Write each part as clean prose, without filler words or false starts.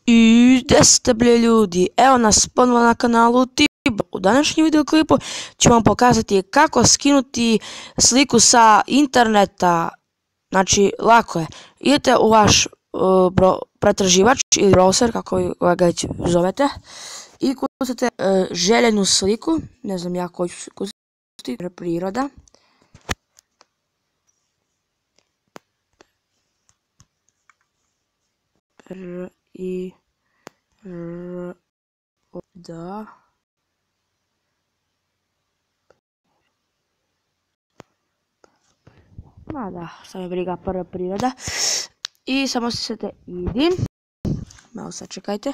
I gdje ste bili ljudi? Evo nas ponovo na kanalu Tibo. U današnjem videoklipu ću vam pokazati kako skinuti sliku sa interneta. Znači, lako je. Idete u vaš pretraživač ili browser, kako ga zovete, i kucate željenu sliku. Ne znam ja koju ću kucati. Priroda. Da. Ma da, sad me briga priroda. I samo stisnete idi. Malo sad čekajte.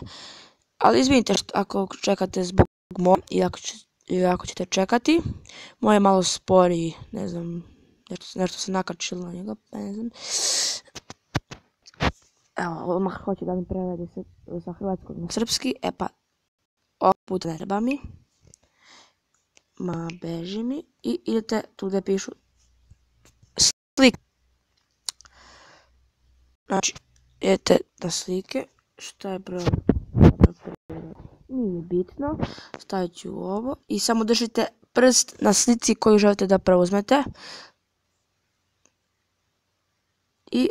Ali izvinite ako čekate zbog moje, i ako ćete čekati. Moje je malo sporiji, ne znam, nešto se nakačilo na njega, ne znam. Evo, odmah hoću da mi prevede sa hrvatskog na srpski, e pa ovog puta ne treba mi. Ma beži mi i idete tu gdje pišu slike. Znači, idete na slike, šta je broj? Nije bitno, stavit ću ovo i samo držite prst na slici koju želite da preuzmete. I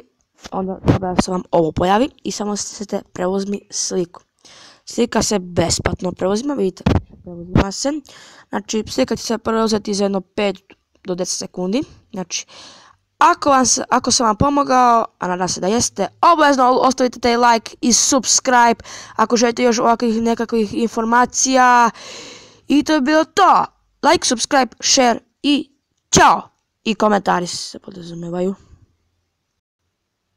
onda treba se vam ovo pojavi i samo stisnete preuzmi sliku. Slika se besplatno preuzima, vidite, preuzima se. Znači, slika će se preuzeti za jedno 5 do 10 sekundi. Znači, ako sam vam pomogao, a nadam se da jeste, obavezno ostavite taj like i subscribe ako želite još ovakvih nekakvih informacija. I to je bilo to. Like, subscribe, share i čao. I komentari se podrazumevaju.